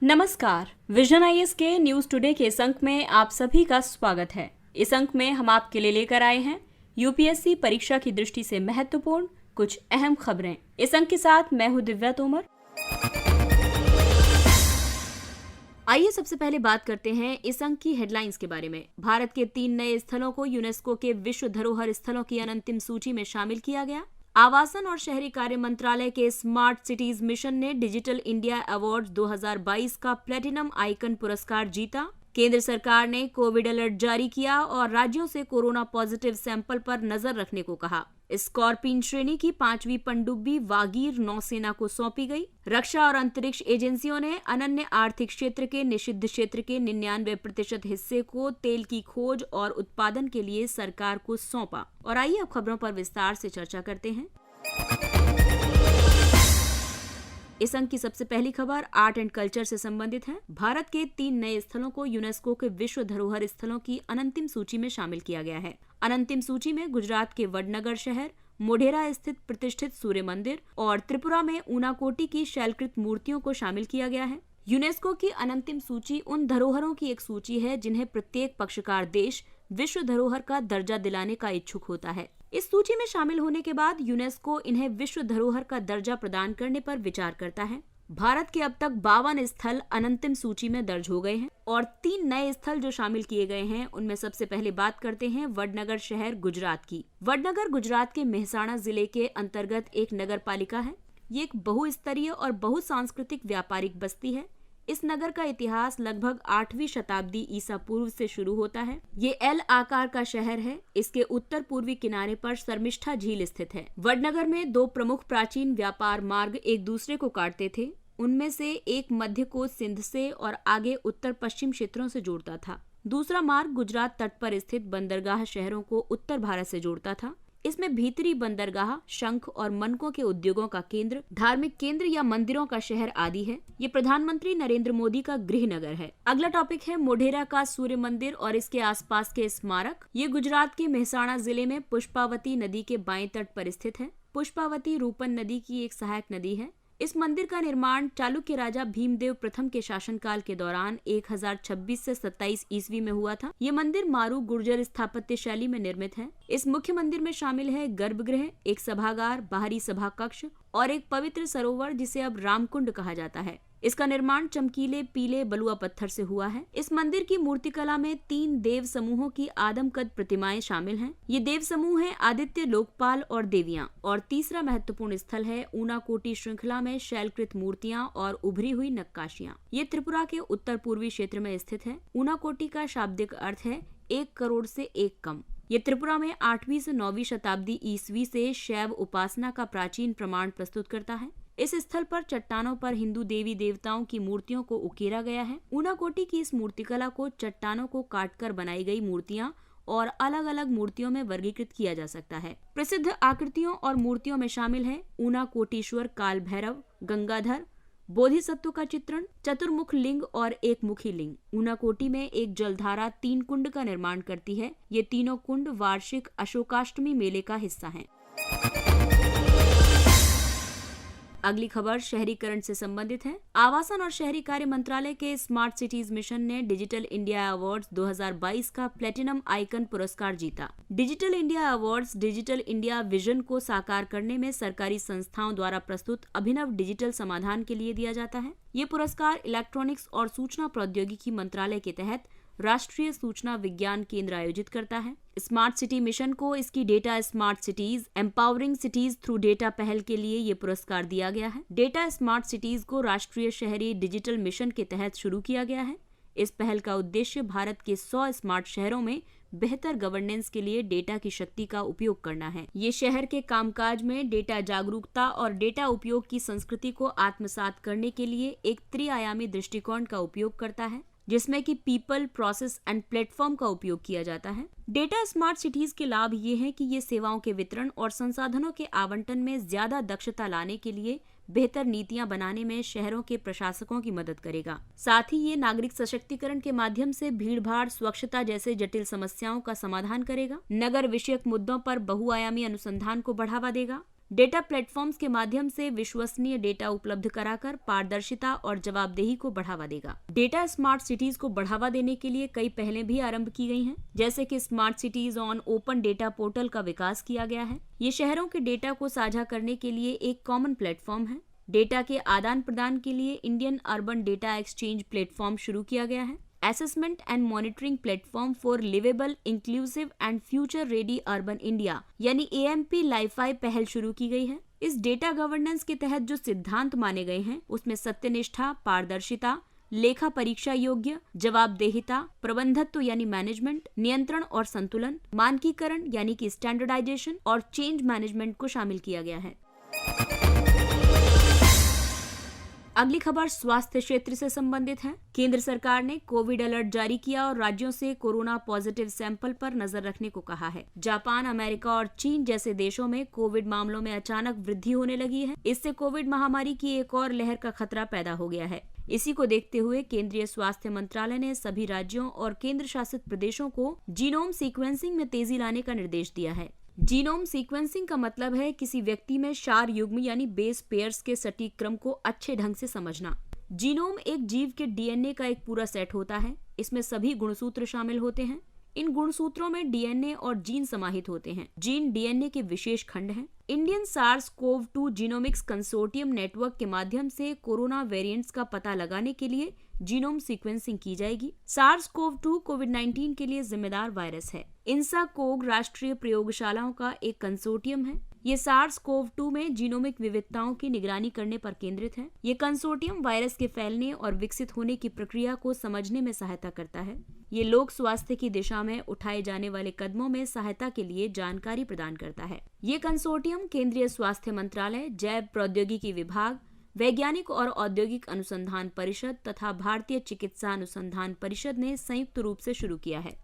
नमस्कार। Vision IAS के news today के इस अंक में आप सभी का स्वागत है। इस अंक में हम आपके लिए लेकर आए हैं यूपीएससी परीक्षा की दृष्टि से महत्वपूर्ण कुछ अहम खबरें। इस अंक के साथ मैं हूं दिव्या तोमर। आइए सबसे पहले बात करते हैं इस अंक की हेडलाइंस के बारे में। भारत के 3 नए स्थलों को यूनेस्को के विश्व धरोहर स्थलों की अंतिम सूची में शामिल किया गया। आवासन और शहरी कार्य मंत्रालय के स्मार्ट सिटीज मिशन ने डिजिटल इंडिया अवार्ड 2022 का प्लेटिनम आइकन पुरस्कार जीता। केंद्र सरकार ने कोविड अलर्ट जारी किया और राज्यों से कोरोना पॉजिटिव सैंपल पर नजर रखने को कहा। स्कॉर्पिन श्रेणी की 5वीं पनडुब्बी वागीर नौसेना को सौंपी गई। रक्षा और अंतरिक्ष एजेंसियों ने अनन्य आर्थिक क्षेत्र के निषिद्ध क्षेत्र के 99% हिस्से को तेल की खोज और उत्पादन के लिए सरकार को सौंपा। और आइए अब खबरों पर विस्तार से चर्चा करते हैं। इस अंक की सबसे पहली खबर आर्ट एंड कल्चर से संबंधित है। भारत के 3 नए स्थलों को यूनेस्को के विश्व धरोहर स्थलों की अंतिम सूची में शामिल किया गया है। अंतिम सूची में गुजरात के वडनगर शहर, मोढेरा स्थित प्रतिष्ठित सूर्य मंदिर और त्रिपुरा में ऊनाकोटी की शैलकृत मूर्तियों को शामिल किया गया है। यूनेस्को की अंतिम सूची उन धरोहरों की एक सूची है जिन्हें प्रत्येक पक्षकार देश विश्व धरोहर का दर्जा दिलाने का इच्छुक होता है। इस सूची में शामिल होने के बाद यूनेस्को इन्हें विश्व धरोहर का दर्जा प्रदान करने पर विचार करता है। भारत के अब तक 52 स्थल अंतिम सूची में दर्ज हो गए हैं और 3 नए स्थल जो शामिल किए गए हैं उनमें सबसे पहले बात करते हैं वडनगर शहर गुजरात की। वडनगर गुजरात के मेहसाणा जिले के अंतर्गत एक नगर पालिका है। ये एक बहुस्तरीय और बहुसांस्कृतिक व्यापारिक बस्ती है। इस नगर का इतिहास लगभग 8वीं शताब्दी ईसा पूर्व से शुरू होता है। ये एल आकार का शहर है। इसके उत्तर पूर्वी किनारे पर शर्मिष्ठा झील स्थित है। वडनगर में 2 प्रमुख प्राचीन व्यापार मार्ग एक दूसरे को काटते थे। उनमें से एक मध्य को सिंध से और आगे उत्तर पश्चिम क्षेत्रों से जोड़ता था। दूसरा मार्ग गुजरात तट पर स्थित बंदरगाह शहरों को उत्तर भारत से जोड़ता था। इसमें भीतरी बंदरगाह, शंख और मनकों के उद्योगों का केंद्र, धार्मिक केंद्र या मंदिरों का शहर आदि है। ये प्रधानमंत्री नरेंद्र मोदी का गृह नगर है। अगला टॉपिक है मोढेरा का सूर्य मंदिर और इसके आसपास के स्मारक। ये गुजरात के मेहसाणा जिले में पुष्पावती नदी के बाएं तट पर स्थित है। पुष्पावती रूपन नदी की एक सहायक नदी है। इस मंदिर का निर्माण चालुक्य राजा भीमदेव प्रथम के शासनकाल के दौरान 1026 से 27 ईस्वी में हुआ था। ये मंदिर मारू गुर्जर स्थापत्य शैली में निर्मित है। इस मुख्य मंदिर में शामिल है गर्भगृह, एक सभागार, बाहरी सभा कक्ष और एक पवित्र सरोवर जिसे अब रामकुंड कहा जाता है। इसका निर्माण चमकीले पीले बलुआ पत्थर से हुआ है। इस मंदिर की मूर्तिकला में 3 देव समूहों की आदमकद प्रतिमाएं शामिल हैं। ये देव समूह हैं आदित्य, लोकपाल और देवियां। और तीसरा महत्वपूर्ण स्थल है ऊनाकोटी श्रृंखला में शैलकृत मूर्तियां और उभरी हुई नक्काशियां। ये त्रिपुरा के उत्तर पूर्वी क्षेत्र में स्थित है। ऊनाकोटी का शाब्दिक अर्थ है 1 करोड़ से 1 कम। ये त्रिपुरा में 8वीं से 9वीं शताब्दी ईस्वी से शैव उपासना का प्राचीन प्रमाण प्रस्तुत करता है। इस स्थल पर चट्टानों पर हिंदू देवी देवताओं की मूर्तियों को उकेरा गया है। ऊनाकोटी की इस मूर्तिकला को चट्टानों को काटकर बनाई गई मूर्तियां और अलग अलग मूर्तियों में वर्गीकृत किया जा सकता है। प्रसिद्ध आकृतियों और मूर्तियों में शामिल है ऊनाकोटीश्वर काल भैरव, गंगाधर, बोधिसत्व का चित्रण, चतुर्मुख लिंग और एक मुखी लिंग। ऊनाकोटी में एक जलधारा 3 कुंड का निर्माण करती है। ये तीनों कुंड वार्षिक अशोकाष्टमी मेले का हिस्सा हैं। अगली खबर शहरीकरण से संबंधित है। आवासन और शहरी कार्य मंत्रालय के स्मार्ट सिटीज मिशन ने डिजिटल इंडिया अवार्ड्स 2022 का प्लेटिनम आइकन पुरस्कार जीता। Digital India awards digital India vision को साकार करने में सरकारी संस्थाओं द्वारा प्रस्तुत अभिनव डिजिटल समाधान के लिए दिया जाता है। ये पुरस्कार इलेक्ट्रॉनिक्स और सूचना प्रौद्योगिकी मंत्रालय के तहत राष्ट्रीय सूचना विज्ञान केंद्र आयोजित करता है। स्मार्ट सिटी मिशन को इसकी data smart cities empowering cities through data पहल के लिए ये पुरस्कार दिया गया है। डेटा स्मार्ट सिटीज को राष्ट्रीय शहरी डिजिटल मिशन के तहत शुरू किया गया है। इस पहल का उद्देश्य भारत के 100 स्मार्ट शहरों में बेहतर गवर्नेंस के लिए डेटा की शक्ति का उपयोग करना है। ये शहर के कामकाज में डेटा जागरूकता और डेटा उपयोग की संस्कृति को आत्मसात करने के लिए एक त्रिआयामी दृष्टिकोण का उपयोग करता है, जिसमें कि पीपल, प्रोसेस एंड प्लेटफॉर्म का उपयोग किया जाता है। डेटा स्मार्ट सिटीज के लाभ ये हैं कि ये सेवाओं के वितरण और संसाधनों के आवंटन में ज्यादा दक्षता लाने के लिए बेहतर नीतियां बनाने में शहरों के प्रशासकों की मदद करेगा। साथ ही ये नागरिक सशक्तिकरण के माध्यम से भीड़भाड़, स्वच्छता जैसे जटिल समस्याओं का समाधान करेगा। नगर विषयक मुद्दों पर बहुआयामी अनुसंधान को बढ़ावा देगा। डेटा प्लेटफॉर्म्स के माध्यम से विश्वसनीय डेटा उपलब्ध कराकर पारदर्शिता और जवाबदेही को बढ़ावा देगा। डेटा स्मार्ट सिटीज को बढ़ावा देने के लिए कई पहलें भी आरंभ की गई हैं, जैसे कि smart CTs on open data portal का विकास किया गया है। ये शहरों के डेटा को साझा करने के लिए एक कॉमन प्लेटफॉर्म है। डेटा के आदान प्रदान के लिए Indian urban data exchange platform शुरू किया गया है। Assessment and monitoring platform for liveable, inclusive and future ready urban India यानी AMP लाइफाई पहल शुरू की गई है। इस डेटा गवर्नेंस के तहत जो सिद्धांत माने गए हैं उसमें सत्यनिष्ठा, पारदर्शिता, लेखा परीक्षा योग्य, जवाबदेहिता, प्रबंधत्व यानी मैनेजमेंट, नियंत्रण और संतुलन, मानकीकरण यानी कि स्टैंडर्डाइजेशन और चेंज मैनेजमेंट को शामिल किया गया है। अगली खबर स्वास्थ्य क्षेत्र से संबंधित है। केंद्र सरकार ने कोविड अलर्ट जारी किया और राज्यों से कोरोना पॉजिटिव सैंपल पर नजर रखने को कहा है। जापान, अमेरिका और चीन जैसे देशों में कोविड मामलों में अचानक वृद्धि होने लगी है। इससे कोविड महामारी की एक और लहर का खतरा पैदा हो गया है। इसी को देखते हुए केंद्रीय स्वास्थ्य मंत्रालय ने सभी राज्यों और केंद्र शासित प्रदेशों को जीनोम सीक्वेंसिंग में तेजी लाने का निर्देश दिया है। जीनोम सीक्वेंसिंग का मतलब है किसी व्यक्ति में क्षार युग्म यानी बेस पेयर्स के सटीक क्रम को अच्छे ढंग से समझना। जीनोम एक जीव के DNA का एक पूरा सेट होता है। इसमें सभी गुणसूत्र शामिल होते हैं। इन गुणसूत्रों में DNA और जीन समाहित होते हैं। जीन DNA के विशेष खंड हैं। Indian SARS-CoV-2 genomics consortium network के माध्यम से कोरोना वेरिएंट्स का पता लगाने के लिए जीनोम सीक्वेंसिंग की जाएगी। SARS-CoV-2 कोविड-19 के लिए जिम्मेदार वायरस है। INSACOG राष्ट्रीय प्रयोगशालाओं का एक कंसोर्टियम है। ये SARS-CoV-2 में जीनोमिक विविधताओं की निगरानी करने पर केंद्रित है। ये कंसोर्टियम वायरस के फैलने और विकसित होने की प्रक्रिया को समझने में सहायता करता है। ये लोक स्वास्थ्य की दिशा में उठाए जाने वाले कदमों में सहायता के लिए जानकारी प्रदान करता है। ये कंसोर्टियम केंद्रीय स्वास्थ्य मंत्रालय, जैव प्रौद्योगिकी विभाग, वैज्ञानिक और औद्योगिक अनुसंधान परिषद तथा भारतीय चिकित्सा अनुसंधान परिषद ने संयुक्त रूप से शुरू किया है।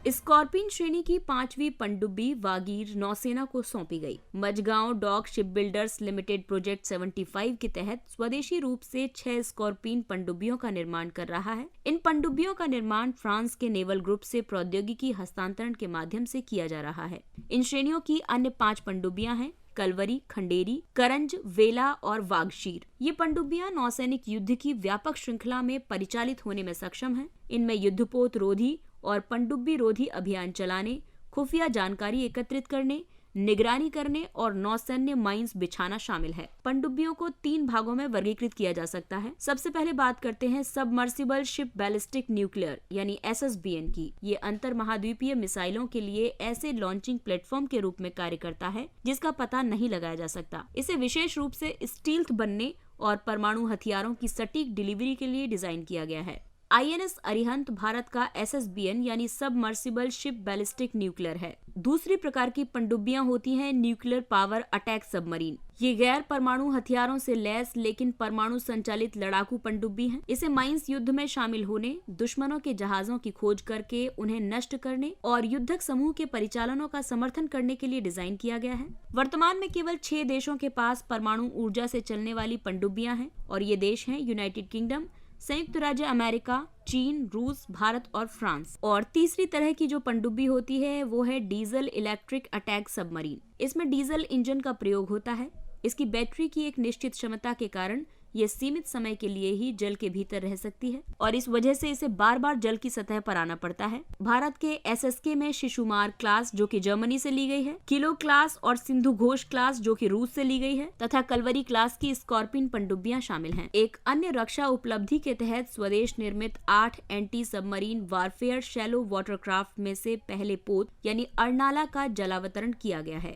स्कॉर्पिन श्रेणी की 5वीं पनडुब्बी वागीर नौसेना को सौंपी गई। Mazagon dock ship builders limited project 75 के तहत स्वदेशी रूप से 6 स्कॉर्पिन पनडुब्बियों का निर्माण कर रहा है। इन पनडुब्बियों का निर्माण फ्रांस के नेवल ग्रुप से प्रौद्योगिकी हस्तांतरण के माध्यम से किया जा रहा है। इन श्रेणियों की अन्य 5 पनडुब्बियां हैं: कलवरी, खंडेरी, करंज, वेला और वागशीर। ये पनडुब्बियां नौसैनिक युद्ध की व्यापक श्रृंखला में परिचालित होने में सक्षम हैं। इनमें युद्धपोत रोधी और पनडुब्बी रोधी अभियान चलाने, खुफिया जानकारी एकत्रित करने, निगरानी करने और नौसैन्य माइंस बिछाना शामिल है। पनडुब्बियों को 3 भागों में वर्गीकृत किया जा सकता है। सबसे पहले बात करते हैं सबमर्सिबल शिप बैलिस्टिक न्यूक्लियर यानी SSBN की। ये अंतर महाद्वीपीय मिसाइलों के लिए ऐसे लॉन्चिंग प्लेटफॉर्म के रूप में कार्य करता है जिसका पता नहीं लगाया जा सकता। इसे विशेष रूप से स्टील्थ बनने और परमाणु हथियारों की सटीक डिलीवरी के लिए डिजाइन किया गया है। INS अरिहंत भारत का SSBN यानी सबमर्सिबल शिप बैलिस्टिक न्यूक्लियर है। दूसरी प्रकार की पनडुब्बियां होती हैं न्यूक्लियर पावर अटैक सबमरीन। ये गैर परमाणु हथियारों से लैस लेकिन परमाणु संचालित लड़ाकू पनडुब्बी हैं। इसे माइंस युद्ध में शामिल होने, दुश्मनों के जहाजों की खोज करके उन्हें नष्ट करने और युद्धक समूह के परिचालनों का समर्थन करने के लिए डिजाइन किया गया है। वर्तमान में केवल 6 देशों के पास परमाणु ऊर्जा से चलने वाली पनडुब्बियां हैं और ये देश हैं यूनाइटेड किंगडम, संयुक्त राज्य अमेरिका, चीन, रूस, भारत और फ्रांस। और तीसरी तरह की जो पनडुब्बी होती है वो है डीजल इलेक्ट्रिक अटैक सबमरीन। इसमें डीजल इंजन का प्रयोग होता है। इसकी बैटरी की एक निश्चित क्षमता के कारण ये सीमित समय के लिए ही जल के भीतर रह सकती है और इस वजह से इसे बार बार जल की सतह पर आना पड़ता है। भारत के SSK में शिशुमार क्लास जो कि जर्मनी से ली गई है, किलो क्लास और सिंधु घोष क्लास जो कि रूस से ली गई है तथा कलवरी क्लास की स्कॉर्पिन पनडुब्बियां शामिल हैं। एक अन्य रक्षा उपलब्धि के तहत स्वदेश निर्मित 8 anti submarine warfare shallow watercraft में से पहले पोत यानी अर्नाला का जलावतरण किया गया है।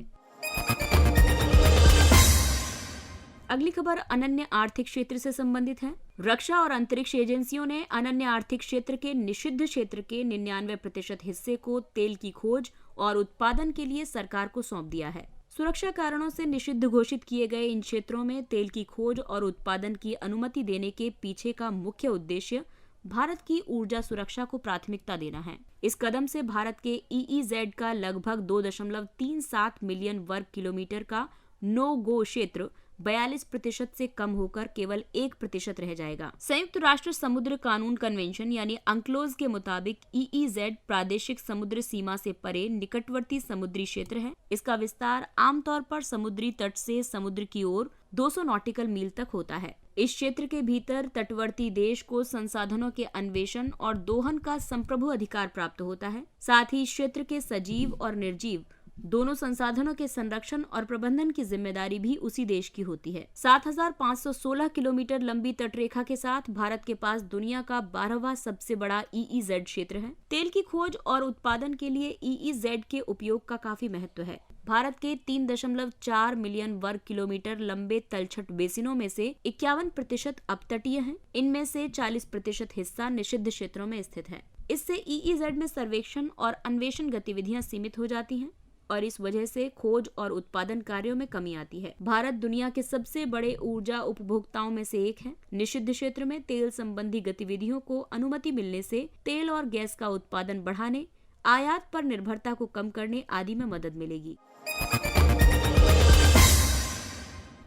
अगली खबर अनन्य आर्थिक क्षेत्र से संबंधित है। रक्षा और अंतरिक्ष एजेंसियों ने अनन्य आर्थिक क्षेत्र के निषिद्ध क्षेत्र के 99% हिस्से को तेल की खोज और उत्पादन के लिए सरकार को सौंप दिया है। सुरक्षा कारणों से निषिद्ध घोषित किए गए इन क्षेत्रों में तेल की खोज और उत्पादन की अनुमति देने के पीछे का मुख्य उद्देश्य भारत की ऊर्जा सुरक्षा को प्राथमिकता देना है। इस कदम से भारत के EEZ का लगभग 2.37 मिलियन वर्ग किलोमीटर का नो गो क्षेत्र 42% से कम होकर केवल 1% रह जाएगा। संयुक्त राष्ट्र समुद्र कानून कन्वेंशन यानी अंक्लोज के मुताबिक EEZ प्रादेशिक समुद्र सीमा से परे निकटवर्ती समुद्री क्षेत्र है। इसका विस्तार आमतौर पर समुद्री तट से समुद्र की ओर 200 नॉटिकल मील तक होता है। इस क्षेत्र के भीतर तटवर्ती देश को संसाधनों के अन्वेषण और दोहन का संप्रभु अधिकार प्राप्त होता है। साथ ही इस क्षेत्र के सजीव और निर्जीव दोनों संसाधनों के संरक्षण और प्रबंधन की जिम्मेदारी भी उसी देश की होती है। 7,516 किलोमीटर लंबी तटरेखा के साथ भारत के पास दुनिया का 12वां सबसे बड़ा EEZ क्षेत्र है। तेल की खोज और उत्पादन के लिए EEZ के उपयोग का काफी महत्व है। भारत के 3.4 मिलियन वर्ग किलोमीटर लंबे तलछट बेसिनों में से 51% अपतटीय हैं। इनमें से 40% हिस्सा निषिद्ध क्षेत्रों में स्थित है। इससे EEZ में सर्वेक्षण और अन्वेषण गतिविधियां सीमित हो जाती हैं और इस वजह से खोज और उत्पादन कार्यों में कमी आती है। भारत दुनिया के सबसे बड़े ऊर्जा उपभोक्ताओं में से एक है। निषिद्ध क्षेत्र में तेल संबंधी गतिविधियों को अनुमति मिलने से तेल और गैस का उत्पादन बढ़ाने, आयात पर निर्भरता को कम करने आदि में मदद मिलेगी।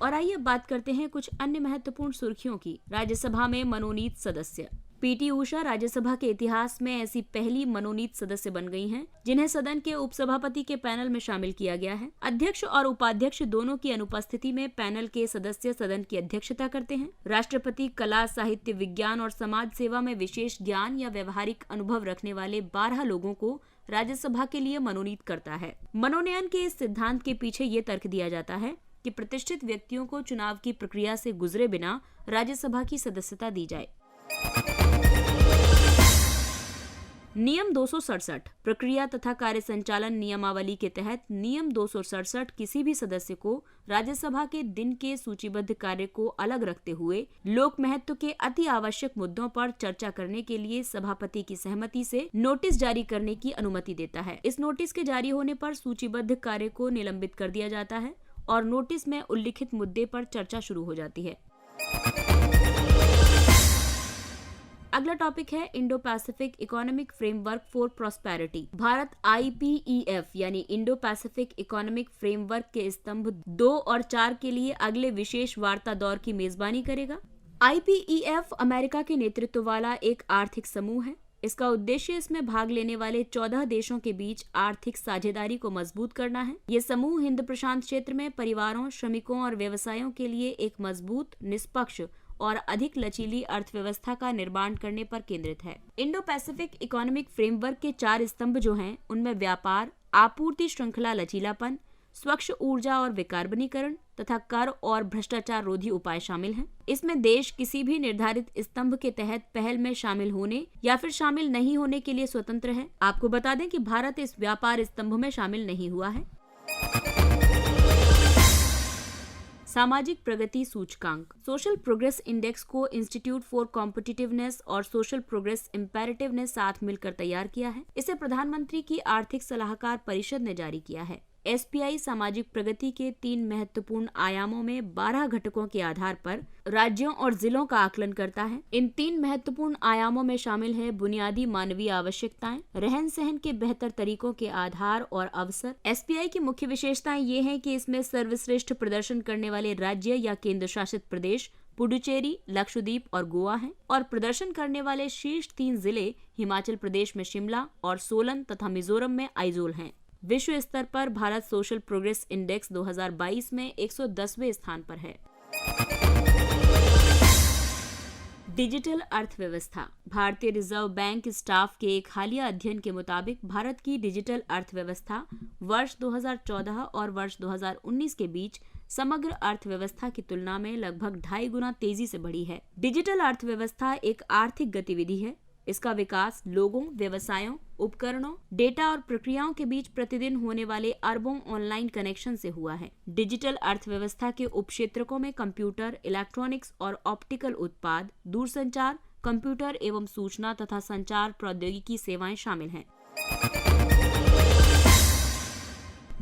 और आइए बात करते हैं कुछ अन्य महत्वपूर्ण सुर्खियों की। राज्यसभा में मनोनीत सदस्य। PT उषा राज्यसभा के इतिहास में ऐसी पहली मनोनीत सदस्य बन गई हैं, जिन्हें सदन के उपसभापति के पैनल में शामिल किया गया है। अध्यक्ष और उपाध्यक्ष दोनों की अनुपस्थिति में पैनल के सदस्य सदन की अध्यक्षता करते हैं। राष्ट्रपति कला, साहित्य, विज्ञान और समाज सेवा में विशेष ज्ञान या व्यवहारिक अनुभव रखने वाले 12 लोगों को राज्यसभा के लिए मनोनीत करता है। मनोनयन के इस सिद्धांत के पीछे ये तर्क दिया जाता है कि प्रतिष्ठित व्यक्तियों को चुनाव की प्रक्रिया से गुजरे बिना राज्यसभा की सदस्यता दी जाए। नियम 267 प्रक्रिया तथा कार्य संचालन नियमावली के तहत नियम 267 किसी भी सदस्य को राज्यसभा के दिन के सूचीबद्ध कार्य को अलग रखते हुए लोक महत्व के अति आवश्यक मुद्दों पर चर्चा करने के लिए सभापति की सहमति से नोटिस जारी करने की अनुमति देता है। इस नोटिस के जारी होने पर सूचीबद्ध कार्य को निलंबित कर दिया जाता है और नोटिस में उल्लिखित मुद्दे पर चर्चा शुरू हो जाती है। अगला टॉपिक है Indo Pacific economic framework for prosperity. Bharat IPEF यानी इंडो पैसिफिक इकोनॉमिक फ्रेमवर्क के स्तंभ 2 और 4 के लिए अगले विशेष वार्ता दौर की मेजबानी करेगा। IPEF अमेरिका के नेतृत्व वाला एक आर्थिक समूह है। इसका उद्देश्य इसमें भाग लेने वाले 14 देशों के बीच आर्थिक साझेदारी को मजबूत करना है। ये समूह हिंद प्रशांत क्षेत्र में परिवारों, श्रमिकों और व्यवसायों के लिए एक मजबूत, निष्पक्ष और अधिक लचीली अर्थव्यवस्था का निर्माण करने पर केंद्रित है। इंडो पैसिफिक इकोनॉमिक फ्रेमवर्क के 4 स्तंभ जो हैं, उनमें व्यापार, आपूर्ति श्रृंखला लचीलापन, स्वच्छ ऊर्जा और विकार्बनीकरण तथा कर और भ्रष्टाचार रोधी उपाय शामिल हैं। इसमें देश किसी भी निर्धारित स्तंभ के तहत पहल में शामिल होने या फिर शामिल नहीं होने के लिए स्वतंत्र है। आपको बता दें कि भारत इस व्यापार स्तंभ में शामिल नहीं हुआ है। सामाजिक प्रगति सूचकांक। सोशल प्रोग्रेस इंडेक्स को इंस्टीट्यूट फॉर कॉम्पिटिटिवनेस और सोशल प्रोग्रेस इम्पेरेटिव ने साथ मिलकर तैयार किया है। इसे प्रधानमंत्री की आर्थिक सलाहकार परिषद ने जारी किया है। SPI सामाजिक प्रगति के 3 महत्वपूर्ण आयामों में 12 घटकों के आधार पर राज्यों और जिलों का आकलन करता है। इन 3 महत्वपूर्ण आयामों में शामिल है बुनियादी मानवीय आवश्यकताएं, रहन सहन के बेहतर तरीकों के आधार और अवसर। SPI की मुख्य विशेषताएं ये हैं कि इसमें सर्वश्रेष्ठ प्रदर्शन करने वाले राज्य या केंद्र शासित प्रदेश पुडुचेरी, लक्षद्वीप और गोवा हैं और प्रदर्शन करने वाले शीर्ष 3 जिले हिमाचल प्रदेश में शिमला और सोलन तथा मिजोरम में आइजोल हैं। विश्व स्तर पर भारत सोशल प्रोग्रेस इंडेक्स 2022 में 110वें स्थान पर है। डिजिटल अर्थव्यवस्था। भारतीय रिजर्व बैंक स्टाफ के एक हालिया अध्ययन के मुताबिक भारत की डिजिटल अर्थव्यवस्था वर्ष 2014 और वर्ष 2019 के बीच समग्र अर्थव्यवस्था की तुलना में लगभग 2.5 गुना तेजी से बढ़ी है। डिजिटल अर्थव्यवस्था एक आर्थिक गतिविधि है। इसका विकास लोगों, व्यवसायों, उपकरणों, डेटा और प्रक्रियाओं के बीच प्रतिदिन होने वाले अरबों ऑनलाइन कनेक्शन से हुआ है। डिजिटल अर्थव्यवस्था के उपक्षेत्रकों में कंप्यूटर, इलेक्ट्रॉनिक्स और ऑप्टिकल उत्पाद, दूरसंचार, कंप्यूटर एवं सूचना तथा संचार प्रौद्योगिकी सेवाएं शामिल हैं।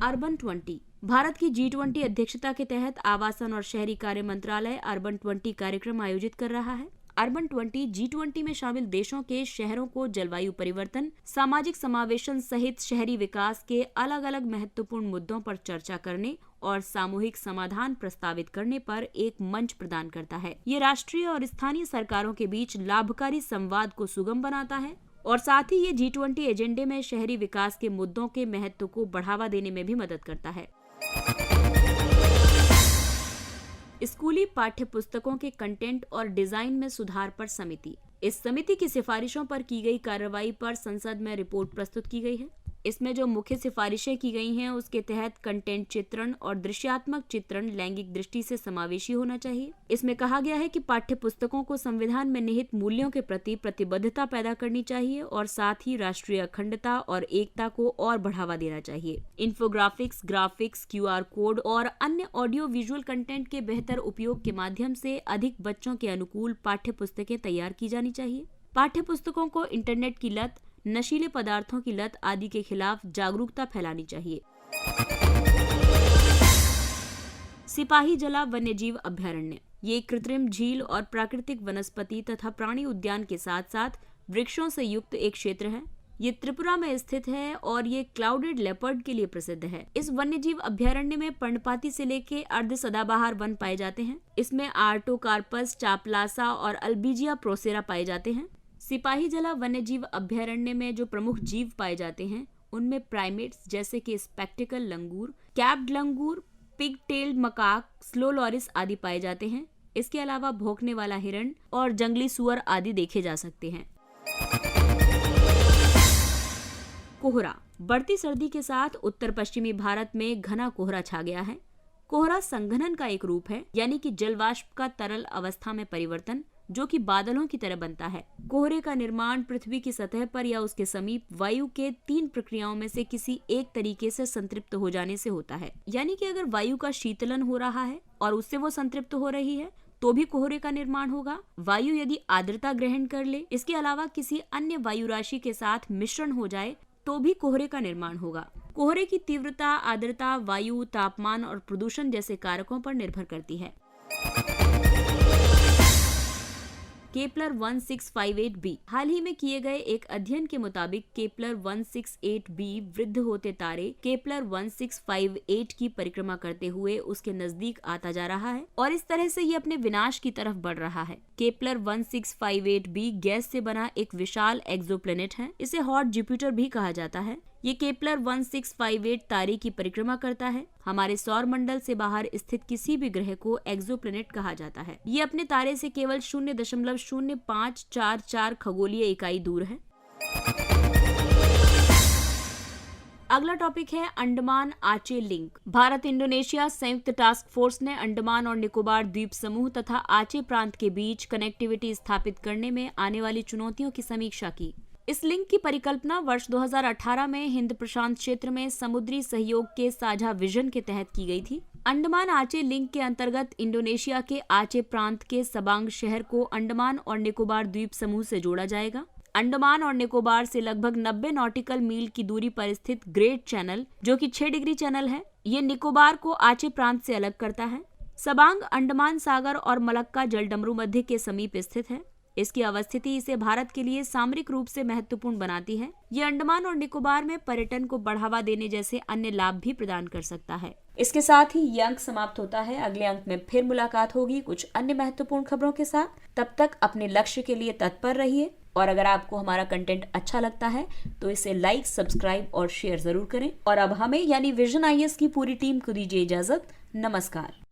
अर्बन 20। भारत की G20 अध्यक्षता के तहत आवासन और शहरी कार्य मंत्रालय अर्बन 20 कार्यक्रम आयोजित कर रहा है। अर्बन 20 G20 में शामिल देशों के शहरों को जलवायु परिवर्तन, सामाजिक समावेशन सहित शहरी विकास के अलग अलग महत्वपूर्ण मुद्दों पर चर्चा करने और सामूहिक समाधान प्रस्तावित करने पर एक मंच प्रदान करता है। ये राष्ट्रीय और स्थानीय सरकारों के बीच लाभकारी संवाद को सुगम बनाता है और साथ ही ये G20 एजेंडे में शहरी विकास के मुद्दों के महत्व को बढ़ावा देने में भी मदद करता है। स्कूली पाठ्य पुस्तकों के कंटेंट और डिजाइन में सुधार पर समिति। इस समिति की सिफारिशों पर की गई कार्रवाई पर संसद में रिपोर्ट प्रस्तुत की गई है। इसमें जो मुख्य सिफारिशें की गई हैं उसके तहत कंटेंट चित्रण और दृश्यात्मक चित्रण लैंगिक दृष्टि से समावेशी होना चाहिए। इसमें कहा गया है कि पाठ्य पुस्तकों को संविधान में निहित मूल्यों के प्रति प्रतिबद्धता पैदा करनी चाहिए और साथ ही राष्ट्रीय अखंडता और एकता को और बढ़ावा देना चाहिए। इन्फोग्राफिक्स, ग्राफिक्स, QR कोड और अन्य ऑडियो विजुअल कंटेंट के बेहतर उपयोग के माध्यम से अधिक बच्चों के अनुकूल पाठ्य पुस्तकें तैयार की जानी चाहिए। पाठ्य पुस्तकों को इंटरनेट की लत, नशीले पदार्थों की लत आदि के खिलाफ जागरूकता फैलानी चाहिए। सिपाही जला वन्यजीव अभयारण्य ये कृत्रिम झील और प्राकृतिक वनस्पति तथा प्राणी उद्यान के साथ साथ वृक्षों से युक्त एक क्षेत्र है। ये त्रिपुरा में स्थित है और ये क्लाउडेड लेपर्ड के लिए प्रसिद्ध है। इस वन्यजीव अभयारण्य में पर्णपाती से लेके अर्ध सदाबहार वन पाए जाते हैं। इसमें आर्टोकार्पस, चापलासा और अल्बिजिया प्रोसेरा पाए जाते हैं। सिपाही जला वन्यजीव अभयारण्य में जो प्रमुख जीव पाए जाते हैं उनमें प्राइमेट्स जैसे कि spectacle langur, capped langur, pig tailed macaque, slow loris आदि पाए जाते हैं। इसके अलावा भौंकने वाला हिरण और जंगली सुअर आदि देखे जा सकते हैं। कोहरा। बढ़ती सर्दी के साथ उत्तर पश्चिमी भारत में घना कोहरा छा गया है। कोहरा संघनन का एक रूप है, यानी कि जलवाष्प का तरल अवस्था में परिवर्तन जो कि बादलों की तरह बनता है। कोहरे का निर्माण पृथ्वी की सतह पर या उसके समीप वायु के 3 प्रक्रियाओं में से किसी एक तरीके से संतृप्त हो जाने से होता है। यानी कि अगर वायु का शीतलन हो रहा है और उससे वो संतृप्त हो रही है तो भी कोहरे का निर्माण होगा। वायु यदि आर्द्रता ग्रहण कर ले, इसके अलावा किसी अन्य वायु राशि के साथ मिश्रण हो जाए तो भी कोहरे का निर्माण होगा। कोहरे की तीव्रता, आर्द्रता, वायु, तापमान और प्रदूषण जैसे कारकों पर निर्भर करती है। Kepler 1658b। हाल ही में किए गए एक अध्ययन के मुताबिक केपलर 168b वृद्ध होते तारे केपलर 1658 की परिक्रमा करते हुए उसके नजदीक आता जा रहा है और इस तरह से ये अपने विनाश की तरफ बढ़ रहा है। केपलर 1658b गैस से बना एक विशाल एक्सोप्लैनेट है। इसे हॉट जुपिटर भी कहा जाता है। ये केपलर 1658 तारे की परिक्रमा करता है। हमारे सौर मंडल से बाहर स्थित किसी भी ग्रह को एक्सोप्लैनेट कहा जाता है। ये अपने तारे से केवल 0.0544 खगोलीय इकाई दूर है। अगला टॉपिक है अंडमान आचे लिंक। भारत इंडोनेशिया संयुक्त टास्क फोर्स ने अंडमान और निकोबार द्वीप समूह तथा आचे प्रांत के बीच कनेक्टिविटी स्थापित करने में आने वाली चुनौतियों की समीक्षा की। इस लिंक की परिकल्पना वर्ष 2018 में हिंद प्रशांत क्षेत्र में समुद्री सहयोग के साझा विजन के तहत की गई थी। अंडमान आचे लिंक के अंतर्गत इंडोनेशिया के आचे प्रांत के सबांग शहर को अंडमान और निकोबार द्वीप समूह से जोड़ा जाएगा। अंडमान और निकोबार से लगभग 90 नॉटिकल मील की दूरी पर स्थित ग्रेट चैनल, जो कि 6 डिग्री चैनल है, ये निकोबार को आचे प्रांत से अलग करता है। सबांग अंडमान सागर और मलक्का जलडमरू मध्य के समीप स्थित है। इसकी अवस्थिति इसे भारत के लिए सामरिक रूप से महत्वपूर्ण बनाती है। ये अंडमान और निकोबार में पर्यटन को बढ़ावा देने जैसे अन्य लाभ भी प्रदान कर सकता है। इसके साथ ही ये अंक समाप्त होता है। अगले अंक में फिर मुलाकात होगी कुछ अन्य महत्वपूर्ण खबरों के साथ। तब तक अपने लक्ष्य के लिए तत्पर रहिए और अगर आपको हमारा कंटेंट अच्छा लगता है तो इसे लाइक, सब्सक्राइब और शेयर जरूर करें। और अब हमें यानी विजन IAS की पूरी टीम को दीजिए इजाजत। नमस्कार।